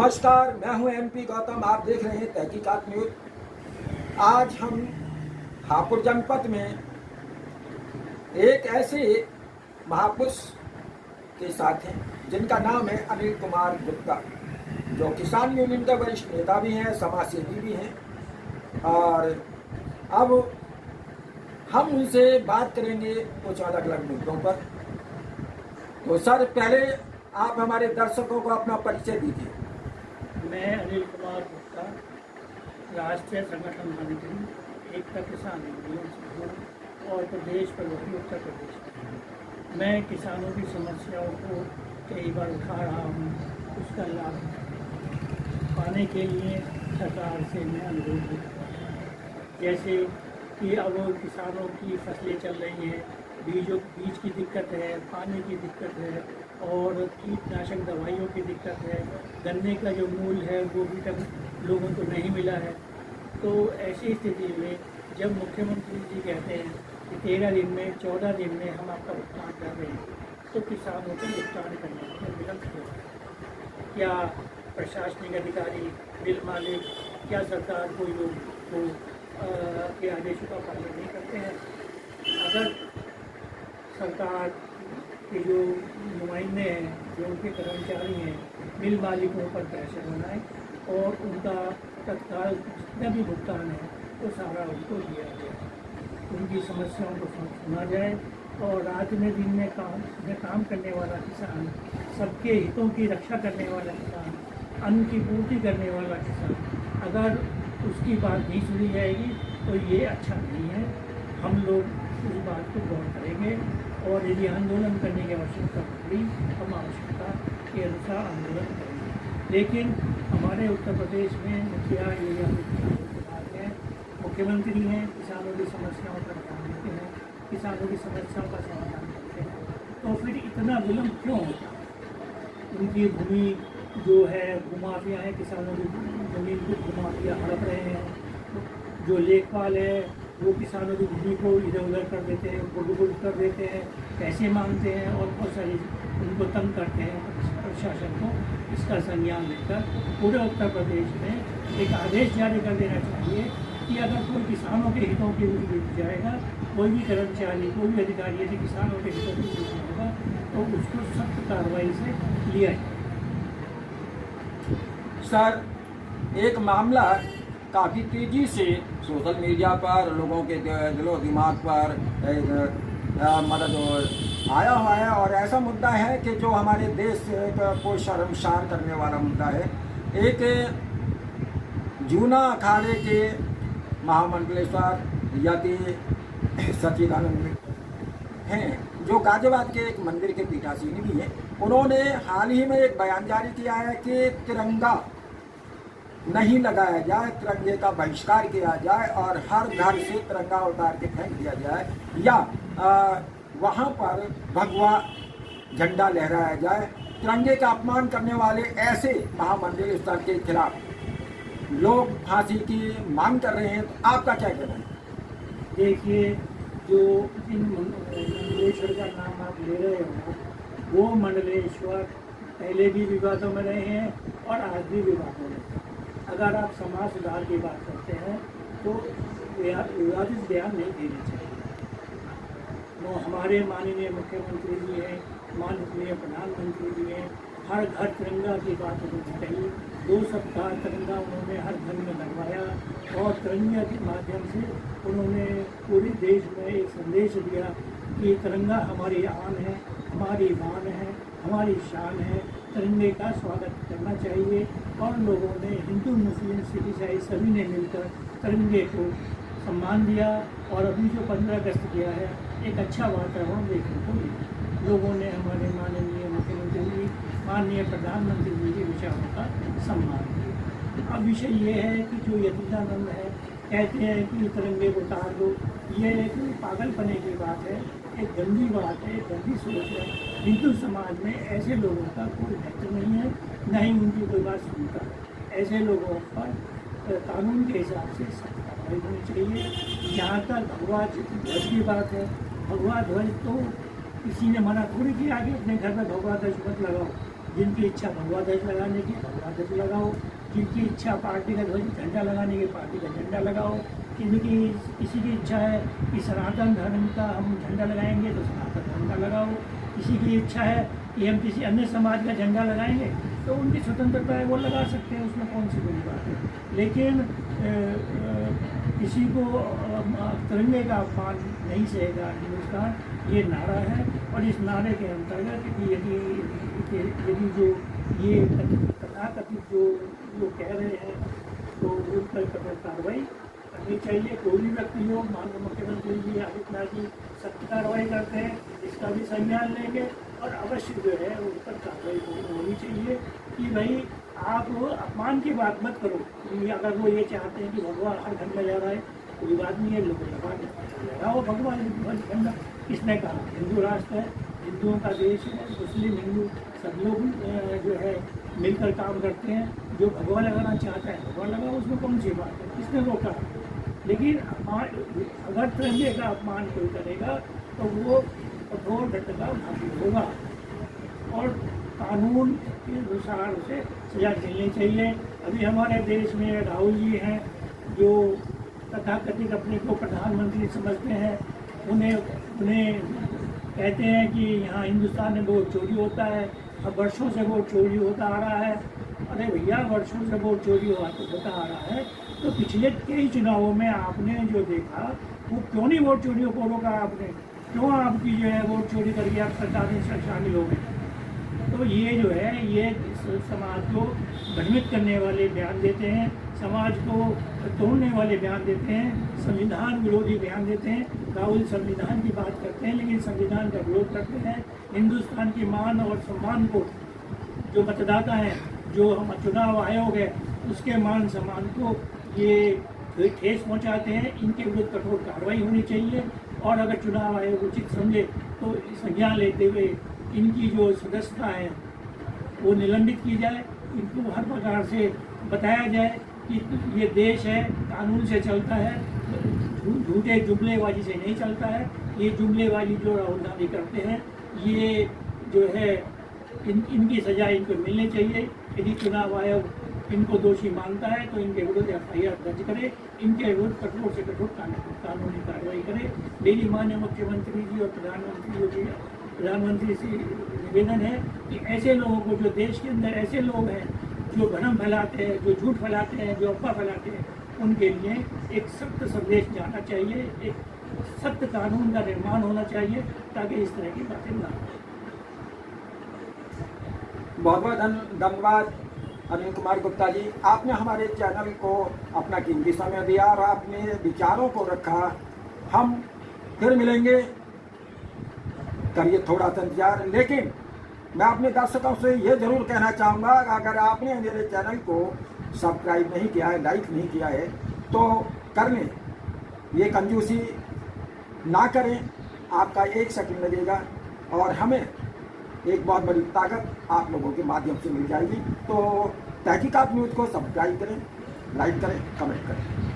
नमस्कार, मैं हूं एमपी गौतम। आप देख रहे हैं तहकीकात न्यूज। आज हम हापुड़ जनपद में एक ऐसे महापुरुष के साथ हैं जिनका नाम है अनिल कुमार गुप्ता, जो किसान यूनियन के वरिष्ठ नेता भी हैं, समाज सेवी भी हैं। और अब हम उनसे बात करेंगे कुछ अलग अलग मुद्दों पर। तो सर, पहले आप हमारे दर्शकों को अपना परिचय दीजिए। मैं अनिल कुमार गुप्ता, राष्ट्रीय संगठन मंत्री, एकता किसान यूनियन से हूँ और प्रदेश प्रभारी उत्तर प्रदेश में हूँ। मैं किसानों की समस्याओं को कई बार उठा रहा हूँ। उसका लाभ पाने के लिए सरकार से मैं अनुरोध भी करता हूँ। जैसे कि अब किसानों की फसलें चल रही हैं, बीज की दिक्कत है, पानी की दिक्कत है और कीटनाशक दवाइयों की दिक्कत है। गन्ने का जो मूल्य है वो भी तक लोगों को नहीं मिला है। तो ऐसी स्थिति में जब मुख्यमंत्री जी कहते हैं कि 13 दिन में 14 दिन में हम आपका भुगतान कर रहे हैं, तो किसानों को भुगतान करने में विलंब क्यों है? क्या प्रशासनिक अधिकारी, मिल मालिक, क्या सरकार कोई लोग के आदेशों का पालन नहीं करते हैं? अगर सरकार के जो नुमाइंदे हैं, जो उनके कर्मचारी हैं, मिल मालिकों पर प्रेशर बनाए और उनका तत्काल जितना भी भुगतान है वो सारा उनको दिया जाए, उनकी समस्याओं को सुना जाए और रात में दिन में काम करने वाला किसान, सबके हितों की रक्षा करने वाला किसान, अन्न की पूर्ति करने वाला किसान, अगर उसकी बात नहीं सुनी जाएगी तो ये अच्छा नहीं है। हम लोग उस बात को गौर करेंगे और यदि आंदोलन करने की आवश्यकता पड़ी, हम आवश्यकता के अनुसार आंदोलन करेंगे। लेकिन हमारे उत्तर प्रदेश में मुखिया योगी आदित्यनाथ हैं, मुख्यमंत्री हैं, किसानों की समस्याओं पर ध्यान देते हैं, किसानों की समस्याओं का समाधान करते हैं, तो फिर इतना विलम्ब क्यों होता है? उनकी भूमि जो है भूमाफिया है, किसानों की जमीन को भूमाफिया हड़प रहे हैं। जो लेखपाल है वो किसानों की भूमि को इधर उधर कर देते हैं, गुड़ कर देते हैं, पैसे मांगते हैं और बहुत सारी उनको तंग करते हैं। प्रशासन को इसका संज्ञान लेकर पूरे उत्तर प्रदेश में एक आदेश जारी कर देना चाहिए कि अगर कोई किसानों के हितों के विरुद्ध जाएगा, कोई भी कर्मचारी, कोई भी अधिकारी यदि किसानों के हितों के विरुद्ध जाएगा तो उसको सख्त कार्रवाई से लिया जाए। सर, एक मामला काफ़ी तेज़ी से सोशल मीडिया पर लोगों के दिलो दिमाग पर आया हुआ है और ऐसा मुद्दा है कि जो हमारे देश को शर्मसार करने वाला मुद्दा है। एक जूना अखाड़े के महामंडलेश्वर यति सच्चिदानंद हैं, जो गाजियाबाद के एक मंदिर के पीठासीन भी हैं। उन्होंने हाल ही में एक बयान जारी किया है कि तिरंगा नहीं लगाया जाए, तिरंगे का बहिष्कार किया जाए और हर घर से तिरंगा उतार के फेंक दिया जाए या वहाँ पर भगवा झंडा लहराया जाए। तिरंगे का अपमान करने वाले ऐसे महामंदिर स्तर के खिलाफ लोग फांसी की मांग कर रहे हैं, तो आपका क्या कहना है? देखिए, जो इन मंडलेश्वर का नाम आप ले रहे हो, वो मंडलेश्वर पहले भी विवादों में रहे हैं और आज भी विवादों में। अगर आप समाज सुधार की बात करते हैं तो विवादित बयान नहीं देने चाहिए। वो हमारे माननीय मुख्यमंत्री जी हैं, माननीय प्रधानमंत्री जी हैं, हर घर तिरंगा की बात होनी चाहिए। 2 सप्ताह तिरंगा उन्होंने हर घर में लगवाया और तिरंगा के माध्यम से उन्होंने पूरे देश में एक संदेश दिया कि तिरंगा हमारी आन है, हमारी मान है, हमारी शान है। तिरंगे का स्वागत करना चाहिए और लोगों ने, हिंदू मुस्लिम सिख ईसाई सभी ने मिलकर तिरंगे को सम्मान दिया और अभी जो 15 अगस्त किया है, एक अच्छा वातावरण देखने को मिला। लोगों ने हमारे माननीय मुख्यमंत्री जी, माननीय प्रधानमंत्री जी के विचारों का सम्मान किया। अब विषय ये है कि जो यतीतानंद है, कहते हैं कि तिरंगे को उतार दो, ये एक पागलपने की बात है, एक गंदी बात है, एक गंदी सोच है। हिंदू समाज में ऐसे लोगों का कोई महत्व नहीं है, न ही उनकी कोई बात सुनता है। ऐसे लोगों पर कानून के हिसाब से सख्त कार्रवाई होनी चाहिए। जहाँ तक भगवा ध्वज की बात है, भगवा ध्वज तो किसी ने मना थोड़ी किया कि अपने घर में भगवा ध्वज मत लगाओ। जिनकी इच्छा भगवा ध्वज लगाने की भगवा ध्वज लगाओ, जिनकी इच्छा पार्टी का ध्वज झंडा लगाने की पार्टी का झंडा लगाओ, जिनकी किसी की इच्छा है कि सनातन धर्म का हम झंडा लगाएंगे तो सनातन झंडा लगाओ, किसी की इच्छा है कि हम किसी अन्य समाज का झंडा लगाएंगे तो उनकी स्वतंत्रता है, वो लगा सकते हैं, उसमें कौन सी बड़ी बात है। लेकिन किसी को तिरंगे का अपमान नहीं सहेगा हिंदुस्तान, ये नारा है। और इस नारे के अंतर्गत यदि जो ये तथाकथित जो कह रहे हैं तो उन पर कठोर कार्रवाई करनी चाहिए। कोई भी व्यक्ति हो, माननीय मुख्यमंत्री जी आदित्यनाथ जी सख्त कार्रवाई करते हैं, इसका भी संज्ञान लेंगे और अवश्य जो है उन पर कार्रवाई होनी चाहिए कि भाई आप अपमान की बात मत करो। अगर वो ये चाहते हैं कि भगवान हर घर में जा रहा है, कोई बात नहीं है, लोग लगाओ भगवान झंडा। किसने कहा? हिंदू राष्ट्र है, हिंदुओं का देश है, मुस्लिम हिंदू सब लोग जो है मिलकर काम करते हैं। जो भगवान लगाना चाहता है भगवान लगाओ, उसमें कौन सी बात है, किसने रोका? लेकिन अगर तिरंगे का अपमान कोई करेगा तो वो कठोर दंड का भागी होगा और कानून के अनुसार उसे सजा मिलनी चाहिए। अभी हमारे देश में राहुल जी हैं जो तथाकथित अपने को प्रधानमंत्री समझते हैं, उन्हें कहते हैं कि यहाँ हिंदुस्तान में वोट चोरी होता है, अब वर्षों से वोट चोरी होता आ रहा है। अरे भैया, वर्षों से वोट चोरी होता आ रहा है तो पिछले कई चुनावों में आपने जो देखा वो क्यों नहीं वोट चोरी को रोका आपने? क्यों आपकी जो है वोट चोरी करके आप सरकार में शामिल हो गए? तो ये जो है ये समाज को भ्रमित करने वाले बयान देते हैं, समाज को तोड़ने वाले बयान देते हैं, संविधान विरोधी बयान देते हैं। राहुल संविधान की बात करते हैं लेकिन संविधान का विरोध करते हैं। हिंदुस्तान की मान और सम्मान को, जो मतदाता हैं, जो हम चुनाव आयोग है, उसके मान सम्मान को ये ठेस पहुंचाते हैं। इनके विरुद्ध कठोर कार्रवाई होनी चाहिए और अगर चुनाव आयोग उचित समझे तो संज्ञान लेते हुए इनकी जो सदस्यता है वो निलंबित की जाए। इनको हर प्रकार से बताया जाए कि ये देश है, कानून से चलता है, झूठे जुमलेबाजी से नहीं चलता है। ये जुमलेबाजी जो राहुल गांधी करते हैं, ये जो है इनकी सजा इनको मिलनी चाहिए। यदि चुनाव आयोग इनको दोषी मानता है तो इनके विरुद्ध FIR दर्ज करे, इनके विरुद्ध कठोर से कठोर कानूनी कार्रवाई करे। मेरी माननीय मुख्यमंत्री जी और प्रधानमंत्री से निवेदन है कि ऐसे लोगों को, जो देश के अंदर ऐसे लोग हैं जो भ्रम फैलाते हैं, जो झूठ फैलाते हैं, जो अफवाह फैलाते हैं, उनके लिए एक सख्त संदेश जाना चाहिए, एक सख्त कानून का निर्माण होना चाहिए ताकि इस तरह की बातें ना हो। बहुत बहुत धन्यवाद अनिल कुमार गुप्ता जी, आपने हमारे चैनल को अपना कीमती समय दिया और अपने विचारों को रखा। हम फिर मिलेंगे, करिए थोड़ा सा इंतजार। लेकिन मैं अपने दर्शकों से ये ज़रूर कहना चाहूँगा, अगर आपने मेरे चैनल को सब्सक्राइब नहीं किया है, लाइक नहीं किया है तो कर लें। ये कंजूसी ना करें, आपका 1 सेकंड लगेगा और हमें एक बहुत बड़ी ताकत आप लोगों के माध्यम से मिल जाएगी। तो तहकीकात न्यूज़ को सब्सक्राइब करें, लाइक करें, कमेंट करें।